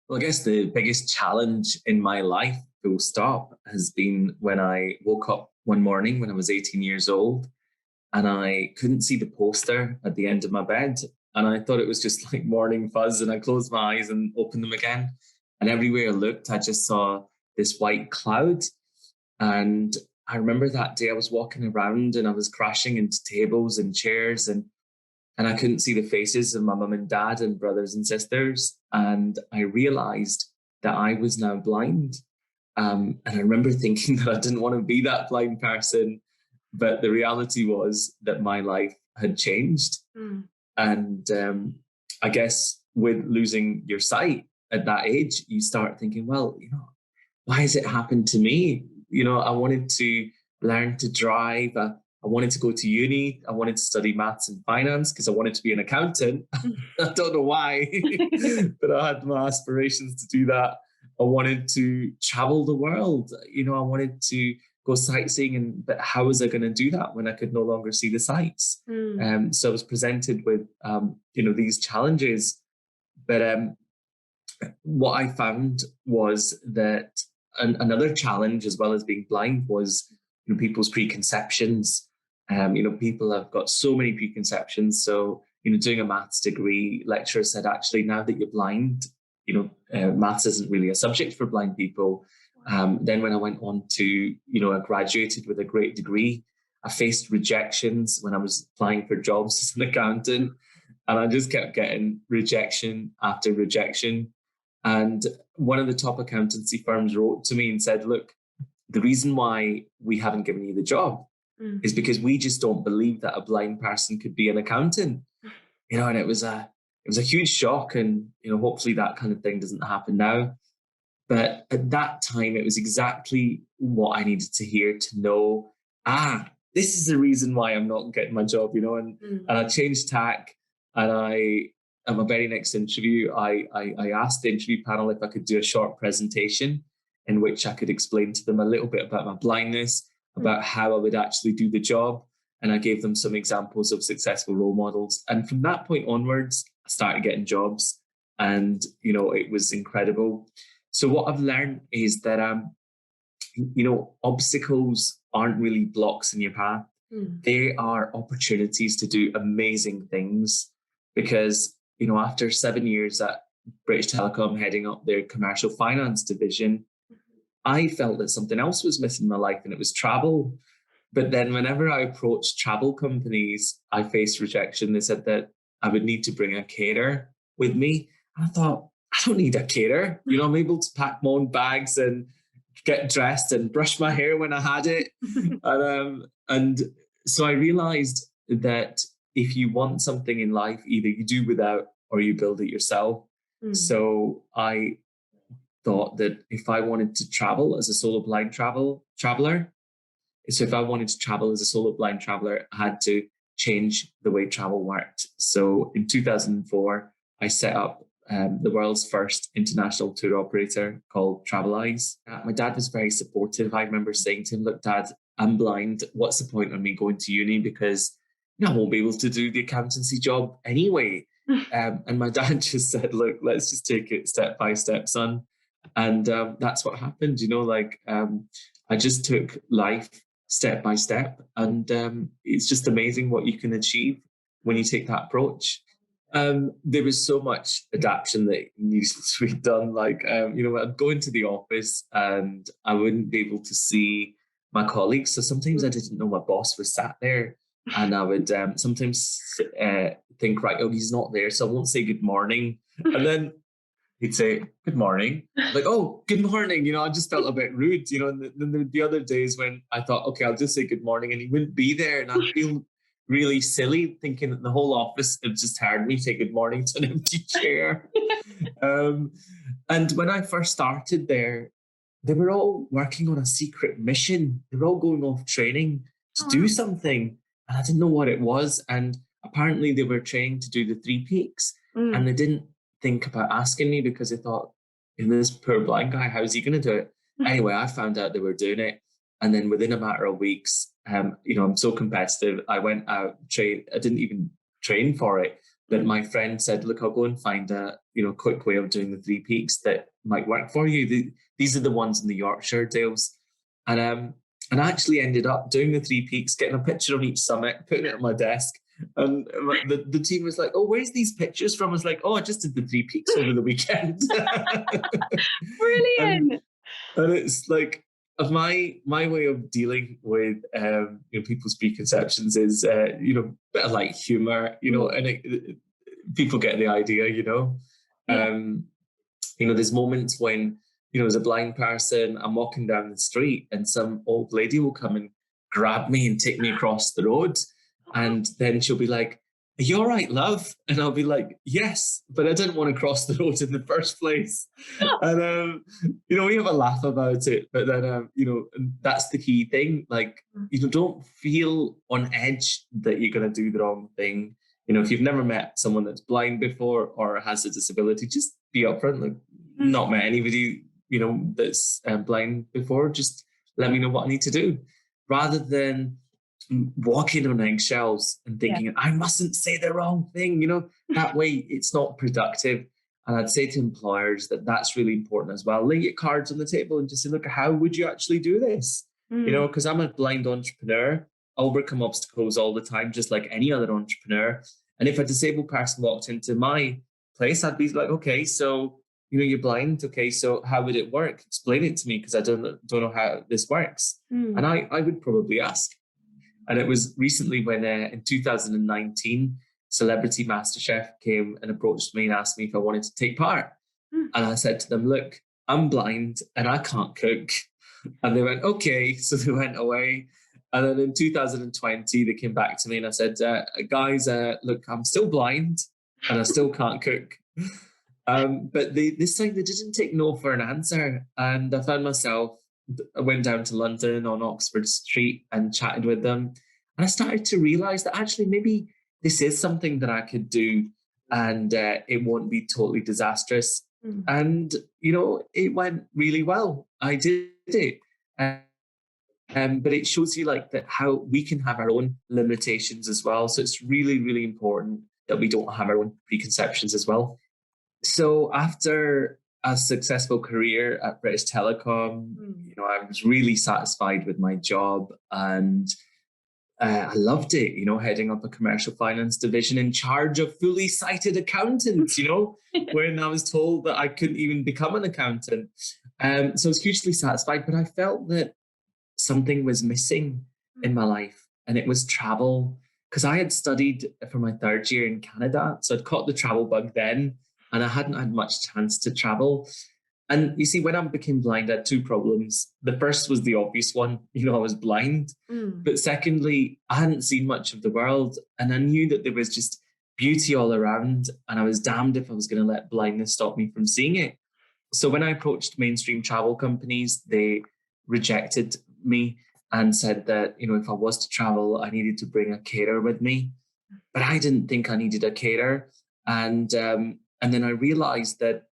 Well, I guess the biggest challenge in my life, full stop, has been when I woke up one morning when I was 18 years old and I couldn't see the poster at the end of my bed. And I thought it was just like morning fuzz. And I closed my eyes and opened them again. And everywhere I looked, I just saw this white cloud. And I remember that day I was walking around and I was crashing into tables and chairs and I couldn't see the faces of my mum and dad and brothers and sisters. And I realized that I was now blind. And I remember thinking that I didn't want to be that blind person. But the reality was that my life had changed. And I guess with losing your sight at that age, you start thinking, well, why has it happened to me? I wanted to learn to drive. I wanted to go to uni. I wanted to study maths and finance because I wanted to be an accountant. I don't know why, but I had my aspirations to do that. I wanted to travel the world. I wanted to go sightseeing, but how was I going to do that when I could no longer see the sights? So I was presented with, these challenges. But what I found was that another challenge, as well as being blind, was people's preconceptions. People have got so many preconceptions. So, doing a maths degree, lecturer said, actually, now that you're blind, maths isn't really a subject for blind people. Then when I went on to, I graduated with a great degree, I faced rejections when I was applying for jobs as an accountant, and I just kept getting rejection after rejection. And one of the top accountancy firms wrote to me and said, look, the reason why we haven't given you the job is because we just don't believe that a blind person could be an accountant. And it was a huge shock. And, hopefully that kind of thing doesn't happen now. But at that time, it was exactly what I needed to hear to know, this is the reason why I'm not getting my job, and I changed tack. And at my very next interview, I asked the interview panel if I could do a short presentation in which I could explain to them a little bit about my blindness, about how I would actually do the job. And I gave them some examples of successful role models. And from that point onwards, I started getting jobs and, it was incredible. So what I've learned is that, obstacles aren't really blocks in your path. They are opportunities to do amazing things because, after 7 years at British Telecom heading up their commercial finance division, I felt that something else was missing in my life, and it was travel. But then whenever I approached travel companies, I faced rejection. They said that I would need to bring a caterer with me. And I thought, I don't need a caterer. I'm able to pack my own bags and get dressed and brush my hair when I had it. And so I realized that if you want something in life, either you do without or you build it yourself. So I thought that if I wanted to travel as a solo blind traveler, I had to change the way travel worked. So in 2004, I set up the world's first international tour operator called Traveleyes. My dad was very supportive. I remember saying to him, look, Dad, I'm blind. What's the point of me going to uni? Because I won't be able to do the accountancy job anyway. And my dad just said, look, let's just take it step by step, son. And that's what happened. I just took life step by step. And it's just amazing what you can achieve when you take that approach. There was so much adaptation that needs to be done. I'd go into the office and I wouldn't be able to see my colleagues. So sometimes I didn't know my boss was sat there. And I would sometimes think, right, oh, he's not there, so I won't say good morning. And then he'd say, good morning. Like, oh, good morning. I just felt a bit rude, and then there would be other days when I thought, okay, I'll just say good morning. And he wouldn't be there. And I'd feel really silly thinking that the whole office had just heard me say good morning to an empty chair. And when I first started there, they were all working on a secret mission. They were all going off training to do something. And I didn't know what it was. And apparently they were trained to do the 3 peaks. And they didn't think about asking me because they thought, this poor blind guy, how is he going to do it? Anyway, I found out they were doing it. And then within a matter of weeks, I'm so competitive. I went out, I didn't even train for it. But my friend said, look, I'll go and find a, quick way of doing the three peaks that might work for you. These are the ones in the Yorkshire Dales. And I actually ended up doing the three peaks, getting a picture of each summit, putting it on my desk. And the team was like, oh, where's these pictures from? I was like, oh, I just did the three peaks over the weekend. Brilliant. And it's like, of my way of dealing with people's preconceptions is bit of light humor, and people get the idea, there's moments when as a blind person, I'm walking down the street and some old lady will come and grab me and take me across the road, and then she'll be like, are you all right, love? And I'll be like, yes, but I didn't want to cross the road in the first place. And, we have a laugh about it, but then, that's the key thing. Like, don't feel on edge that you're going to do the wrong thing. If you've never met someone that's blind before or has a disability, just be upfront. Like, not met anybody, that's blind before. Just let me know what I need to do, rather than walking on eggshells and thinking, I mustn't say the wrong thing, that way it's not productive. And I'd say to employers that that's really important as well. Lay your cards on the table and just say, look, how would you actually do this? Because I'm a blind entrepreneur. I overcome obstacles all the time, just like any other entrepreneur. And if a disabled person walked into my place, I'd be like, okay, so, you're blind. Okay, so how would it work? Explain it to me, because I don't know how this works. And I would probably ask. And it was recently when in 2019, Celebrity MasterChef came and approached me and asked me if I wanted to take part. And I said to them, look, I'm blind and I can't cook. And they went, okay. So they went away. And then in 2020, they came back to me and I said, guys, look, I'm still blind and I still can't cook. But this time they didn't take no for an answer. And I found myself, I went down to London on Oxford Street and chatted with them. And I started to realize that actually maybe this is something that I could do, and it won't be totally disastrous. And, it went really well. I did it. But it shows you like that how we can have our own limitations as well. So it's really, really important that we don't have our own preconceptions as well. So after a successful career at British Telecom, I was really satisfied with my job, and I loved it, heading up a commercial finance division in charge of fully sighted accountants, when I was told that I couldn't even become an accountant. So I was hugely satisfied, but I felt that something was missing in my life, and it was travel, because I had studied for my third year in Canada. So I'd caught the travel bug then, and I hadn't had much chance to travel. And you see, when I became blind, I had two problems. The first was the obvious one, I was blind. But secondly, I hadn't seen much of the world, and I knew that there was just beauty all around, and I was damned if I was going to let blindness stop me from seeing it. So when I approached mainstream travel companies, they rejected me and said that, if I was to travel, I needed to bring a carer with me. But I didn't think I needed a carer. And then I realized that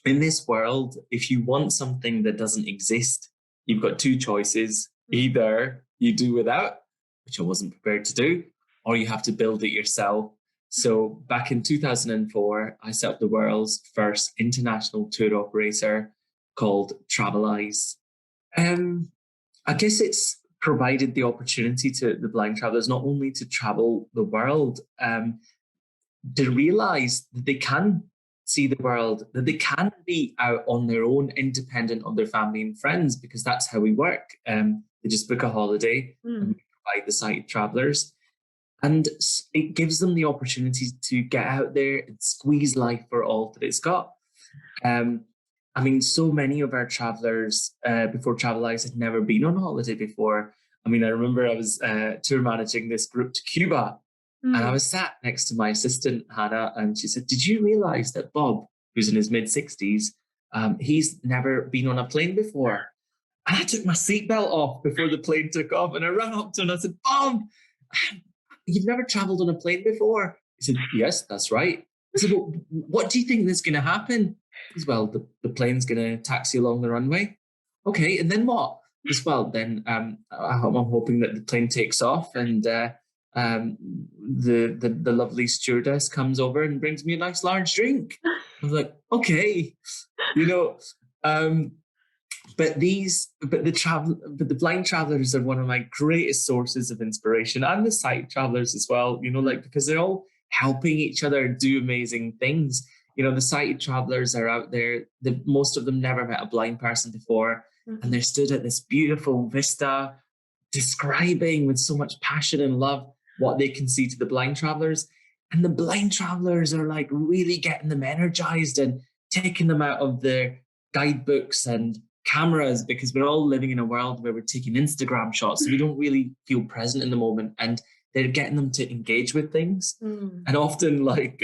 in this world, if you want something that doesn't exist, you've got two choices. Either you do without, which I wasn't prepared to do, or you have to build it yourself. So back in 2004, I set up the world's first international tour operator called Traveleyes. I guess it's provided the opportunity to the blind travelers not only to travel the world, to realize that they can see the world, that they can be out on their own, independent of their family and friends, because that's how we work. They just book a holiday and we provide the sighted travelers. And it gives them the opportunity to get out there and squeeze life for all that it's got. So many of our travelers before Traveleyes had never been on holiday before. I remember I was tour managing this group to Cuba, and I was sat next to my assistant, Hannah, and she said, did you realize that Bob, who's in his mid-60s, he's never been on a plane before? And I took my seatbelt off before the plane took off, and I ran up to him and I said, Bob, you've never traveled on a plane before? He said, yes, that's right. I said, well, what do you think is going to happen? He said, well, the plane's going to taxi along the runway. Okay, and then what? He said, well, then I'm hoping that the plane takes off and the lovely stewardess comes over and brings me a nice large drink. I was like, okay, you know, um, but the blind travelers are one of my greatest sources of inspiration, and the sight travelers as well, like, because they're all helping each other do amazing things. The sighted travelers are out there, most of them never met a blind person before, and they're stood at this beautiful vista describing with so much passion and love what they can see to the blind travelers. And the blind travelers are like really getting them energized and taking them out of their guidebooks and cameras, because we're all living in a world where we're taking Instagram shots. So we don't really feel present in the moment. And they're getting them to engage with things. And often, like,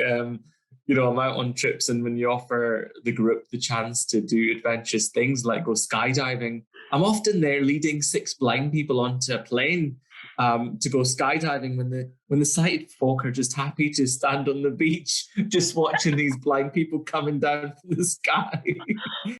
I'm out on trips, and when you offer the group the chance to do adventurous things like go skydiving, I'm often there leading 6 blind people onto a plane to go skydiving, when the sighted folk are just happy to stand on the beach, just watching these blind people coming down from the sky.